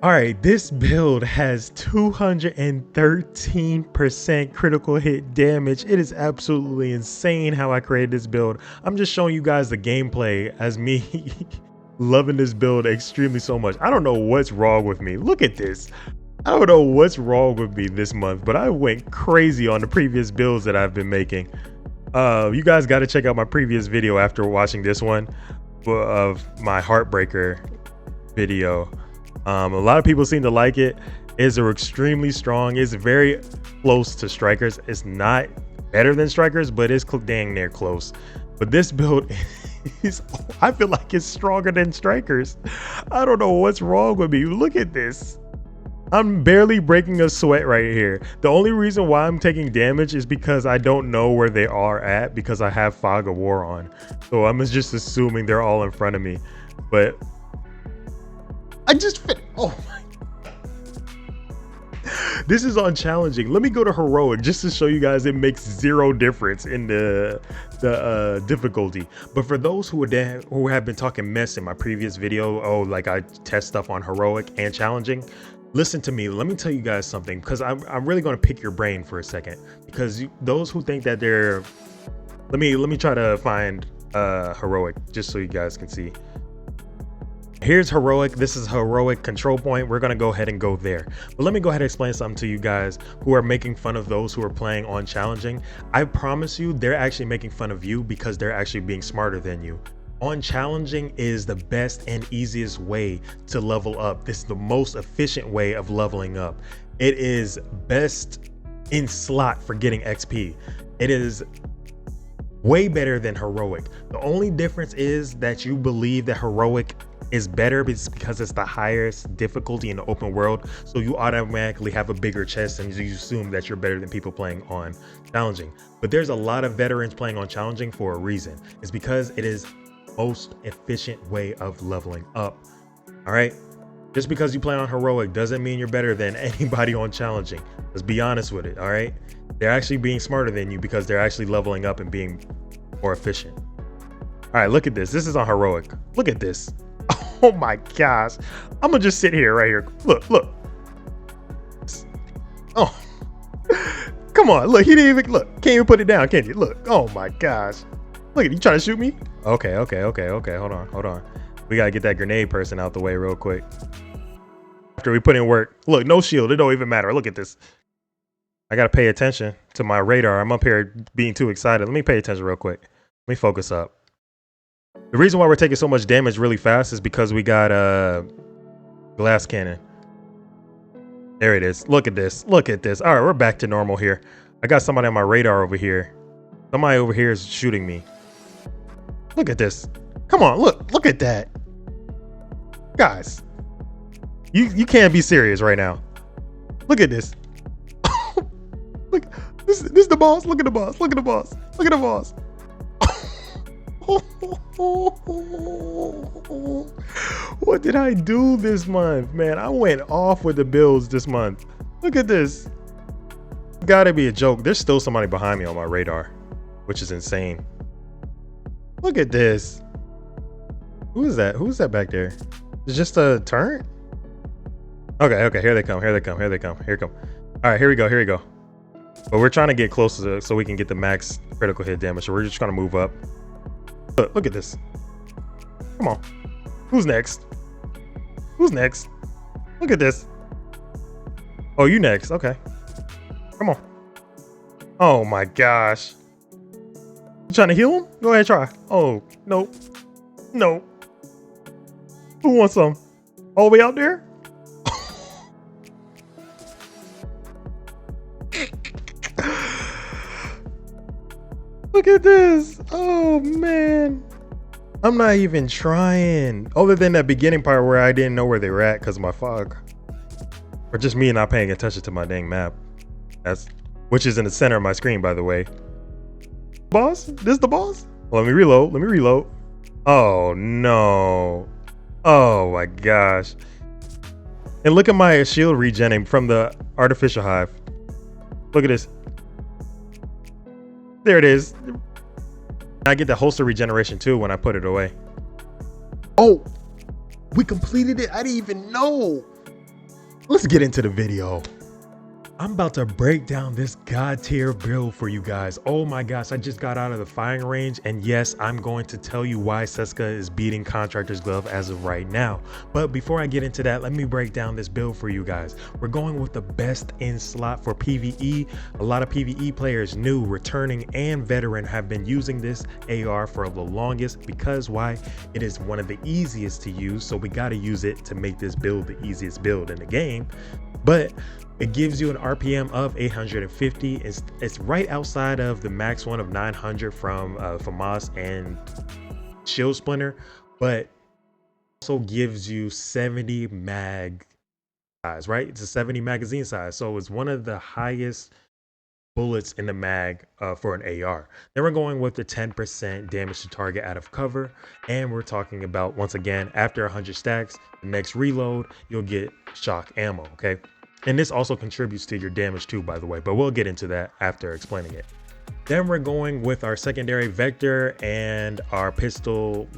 All right, this build has 213% critical hit damage. It is absolutely insane how I created this build. I'm just showing you guys the gameplay as me loving this build extremely so much. I don't know what's wrong with me. Look at this. I don't know what's wrong with me this month, but I went crazy on the previous builds that I've been making. You guys got to check out my previous video after watching this one of my Heartbreaker video. A lot of people seem to like it. It's extremely strong. It's very close to Strikers. It's not better than Strikers, but it's dang near close. But this build is, I feel like it's stronger than Strikers. I don't know what's wrong with me. Look at this. I'm barely breaking a sweat right here. The only reason why I'm taking damage is because I don't know where they are at because I have Fog of War on. So I'm just assuming they're all in front of me. But I just fit. Oh my. This is on challenging. Let me go to heroic just to show you guys it makes zero difference in the difficulty. But for those who have been talking mess in my previous video, oh, like I test stuff on heroic and challenging, listen to me. Let me tell you guys something, because I'm really going to pick your brain for a second, because those who think that they're, let me try to find heroic just so you guys can see. Here's heroic. This is heroic control point. We're going to go ahead and go there. But let me go ahead and explain something to you guys who are making fun of those who are playing on challenging. I promise you, they're actually making fun of you because they're actually being smarter than you. On challenging is the best and easiest way to level up. This is the most efficient way of leveling up. It is best in slot for getting XP. It is way better than heroic. The only difference is that you believe that heroic is better because it's the highest difficulty in the open world, so you automatically have a bigger chest and you assume that you're better than people playing on challenging. But there's a lot of veterans playing on challenging for a reason. It's because it is most efficient way of leveling up. All right, just because you play on heroic doesn't mean you're better than anybody on challenging. Let's be honest with it. All right, they're actually being smarter than you because they're actually leveling up and being more efficient. All right, look at this. This is on heroic. Look at this. Oh my gosh. I'm gonna just sit here right here. Look. Oh, come on. Look, he didn't even look. Can't even put it down, can you? Look. Oh my gosh. Look at you trying to shoot me. Okay. Hold on. We gotta get that grenade person out the way real quick. After we put in work. Look, no shield. It don't even matter. Look at this. I gotta pay attention to my radar. I'm up here being too excited. Let me pay attention real quick. Let me focus up. The reason why we're taking so much damage really fast is because we got a glass cannon. There it is. Look at this. Look at this. All right, we're back to normal here. I got somebody on my radar over here. Somebody over here is shooting me. Look at this. Come on, look at that. Guys, you can't be serious right now. Look at this. Look, this is the boss. Look at the boss. Look at the boss. Look at the boss. What did I do this month, man? I went off with the builds this month. Look at this. Gotta be a joke. There's still somebody behind me on my radar, which is insane. Look at this. Who is that? Who's that back there? It's just a turret? Okay, here they come. Here come. All right, here we go. But we're trying to get closer so we can get the max critical hit damage. So we're just trying to move up. Look at this. Come on. Who's next? Look at this. Oh, you next. Okay. Come on. Oh my gosh. You trying to heal him? Go ahead, try. Oh, no. Who wants some? All the way out there? Look at this. Oh man, I'm not even trying, other than that beginning part where I didn't know where they were at because of my fog, or just me not paying attention to my dang map. Which is in the center of my screen, by the way. Boss, this is the boss. Well, let me reload. Oh no. Oh my gosh. And look at my shield regening from the artificial hive. Look at this. There it is. I get the holster regeneration too when I put it away. Oh, we completed it. I didn't even know. let's get into the video. I'm about to break down this god tier build for you guys. Oh my gosh, I just got out of the firing range, and yes, I'm going to tell you why Seska is beating Contractor's Glove as of right now. But before I get into that, let me break down this build for you guys. We're going with the best in slot for PvE. A lot of PvE players, new, returning, and veteran, have been using this AR for the longest because why? It is one of the easiest to use, so we got to use it to make this build the easiest build in the game. But it gives you an RPM of 850. It's right outside of the max one of 900 from FAMAS and Shield Splinter, but also gives you 70 mag size, right? It's a 70 magazine size, so it's one of the highest bullets in the mag for an AR. Then we're going with the 10% damage to target out of cover, and we're talking about, once again, after 100 stacks, the next reload, you'll get shock ammo, okay? And this also contributes to your damage too, by the way, but we'll get into that after explaining it. Then we're going with our secondary vector, and our pistol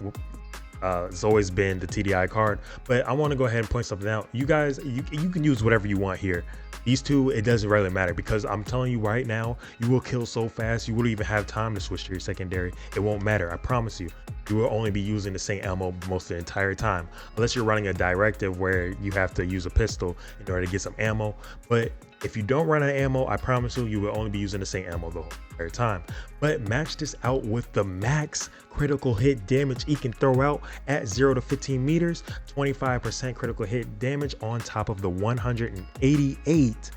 it's always been the TDI card, but I want to go ahead and point something out. You guys, you can use whatever you want here. These two, it doesn't really matter, because I'm telling you right now, you will kill so fast, you wouldn't even have time to switch to your secondary. It won't matter, I promise you. You will only be using the same ammo most of the entire time, unless you're running a directive where you have to use a pistol in order to get some ammo. But if you don't run out of ammo, I promise you, you will only be using the same ammo the whole entire time. But match this out with the max critical hit damage he can throw out at 0 to 15 meters, 25% critical hit damage on top of the 188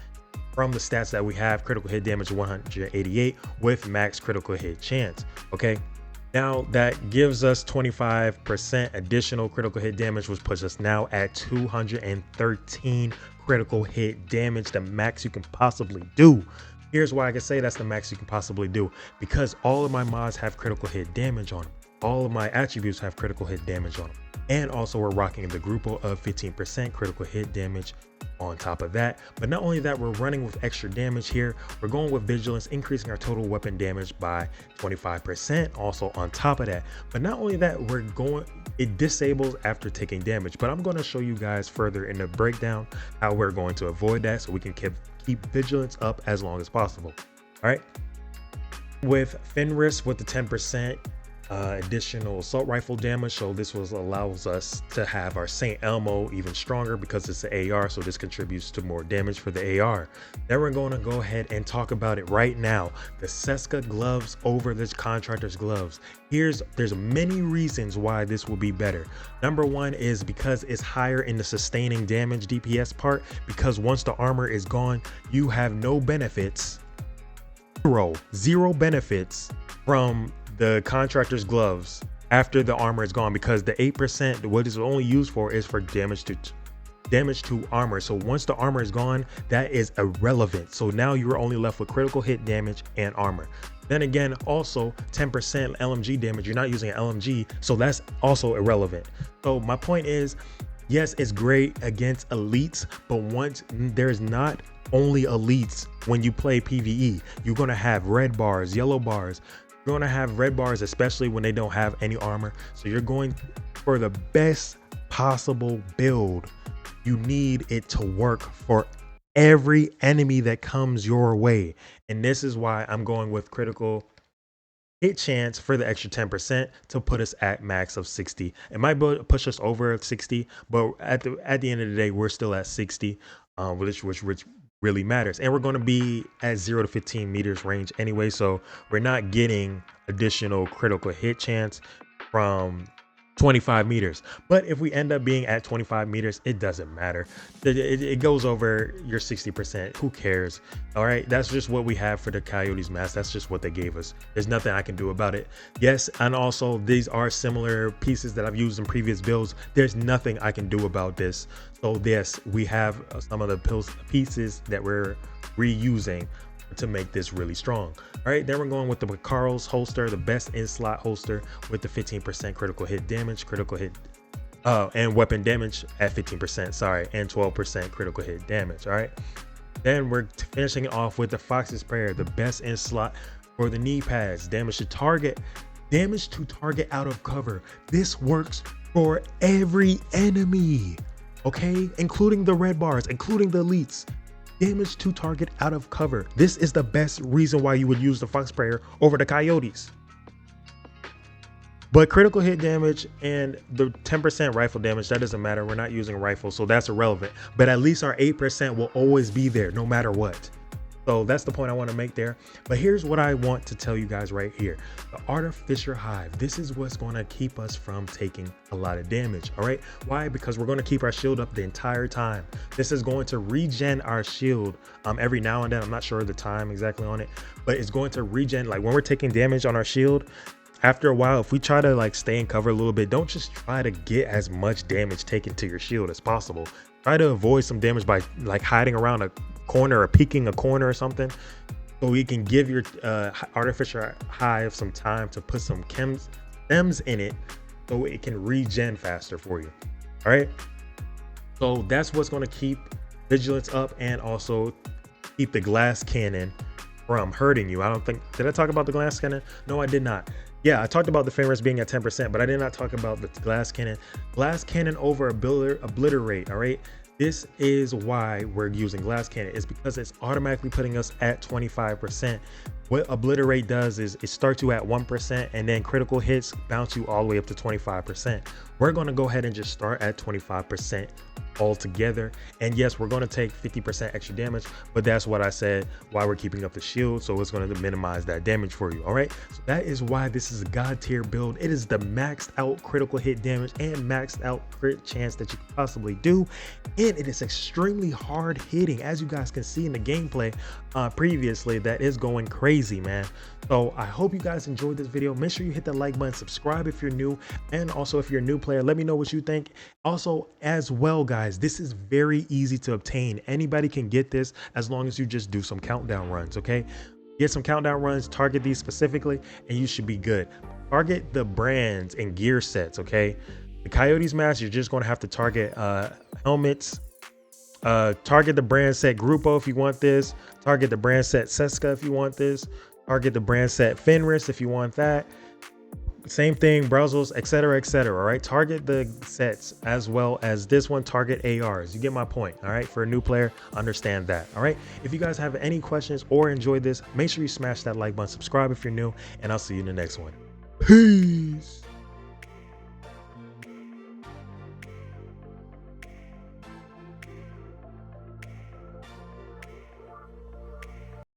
from the stats that we have. Critical hit damage 188 with max critical hit chance. Okay, now that gives us 25% additional critical hit damage, which puts us now at 213 critical hit damage, the max you can possibly do. Here's why I can say that's the max you can possibly do, because all of my mods have critical hit damage on them. All of my attributes have critical hit damage on them. And also we're rocking the Grupo of 15% critical hit damage on top of that. But not only that, we're running with extra damage here. We're going with Vigilance, increasing our total weapon damage by 25% also on top of that. But not only that, it disables after taking damage. But I'm going to show you guys further in the breakdown how we're going to avoid that, so we can keep Vigilance up as long as possible. All right. With Fenris with the 10% additional assault rifle damage, so this allows us to have our Saint Elmo even stronger because it's an AR, so this contributes to more damage for the AR. Then we're going to go ahead and talk about it right now, the Seska gloves over the Contractor's gloves. There's many reasons why this will be better. Number one is because it's higher in the sustaining damage DPS part, because once the armor is gone, you have no benefits, zero benefits from the Contractor's gloves after the armor is gone, because the 8%, what is only used for, is for damage to armor. So once the armor is gone, that is irrelevant. So now you're only left with critical hit damage and armor. Then again, also 10% LMG damage. You're not using an LMG, so that's also irrelevant. So my point is, yes, it's great against elites, but once there's not only elites, when you play PvE, you're going to have red bars, yellow bars. You're going to have red bars, especially when they don't have any armor. So you're going for the best possible build. You need it to work for every enemy that comes your way. And this is why I'm going with critical hit chance for the extra 10% to put us at max of 60. It might push us over 60, but at the end of the day, we're still at 60, which really matters. And we're going to be at 0 to 15 meters range anyway, so we're not getting additional critical hit chance from 25 meters. But if we end up being at 25 meters, it doesn't matter. It goes over your 60%. Who cares? All right, that's just what we have for the Coyotes mask. That's just what they gave us. There's nothing I can do about it. Yes, and also these are similar pieces that I've used in previous builds. There's nothing I can do about this. So yes, we have some of the pieces that we're reusing to make this really strong. All right, then we're going with the Carl's holster, the best in slot holster with the 15% critical hit damage, and weapon damage at 15%, sorry, and 12% critical hit damage. All right, then we're finishing it off with the Fox's Prayer, the best in slot for the knee pads, damage to target out of cover. This works for every enemy. okay? Including the red bars, including the elites. Damage to target out of cover. This is the best reason why you would use the fox sprayer over the coyotes. But critical hit damage and the 10% rifle damage, that doesn't matter. We're not using rifles, so that's irrelevant. But at least our 8% will always be there no matter what. So that's the point I want to make there. But here's what I want to tell you guys right here. The artificial hive, this is what's going to keep us from taking a lot of damage. All right. Why? Because we're going to keep our shield up the entire time. This is going to regen our shield every now and then. I'm not sure the time exactly on it, but it's going to regen. Like when we're taking damage on our shield, after a while, if we try to like stay in cover a little bit, don't just try to get as much damage taken to your shield as possible. Try to avoid some damage by like hiding around a corner or peeking a corner or something, so you can give your artificial hive some time to put some stems in it so it can regen faster for you. All right. So that's what's going to keep vigilance up and also keep the glass cannon from hurting you. I don't think, did I talk about the glass cannon? No, I did not. Yeah, I talked about the famous being at 10%, but I did not talk about the glass cannon. Glass cannon over obliterate, all right? This is why we're using glass cannon. It's because it's automatically putting us at 25%. What obliterate does is it starts you at 1% and then critical hits bounce you all the way up to 25%. We're going to go ahead and just start at 25% altogether. And yes, we're going to take 50% extra damage, but that's what I said, why we're keeping up the shield. So it's going to minimize that damage for you. All right. So that is why this is a god tier build. It is the maxed out critical hit damage and maxed out crit chance that you could possibly do. And it is extremely hard hitting, as you guys can see in the gameplay previously. That is going crazy, man. So I hope you guys enjoyed this video. Make sure you hit the like button, subscribe if you're new, and also if you're a new player, let me know what you think. Also, as well, guys, this is very easy to obtain. Anybody can get this as long as you just do some countdown runs. Okay, get some countdown runs, target these specifically, and you should be good. Target the brands and gear sets. Okay, the Coyotes mask, you're just going to have to target helmets. Target the brand set Grupo if you want this. Target the brand set Seska if you want this. Target the brand set Fenris if you want that. Same thing, Brussels, etc., etc. All right, target the sets as well as this one. Target ARs. You get my point. All right, for a new player, understand that. All right, if you guys have any questions or enjoyed this, make sure you smash that like button, subscribe if you're new, and I'll see you in the next one. Peace.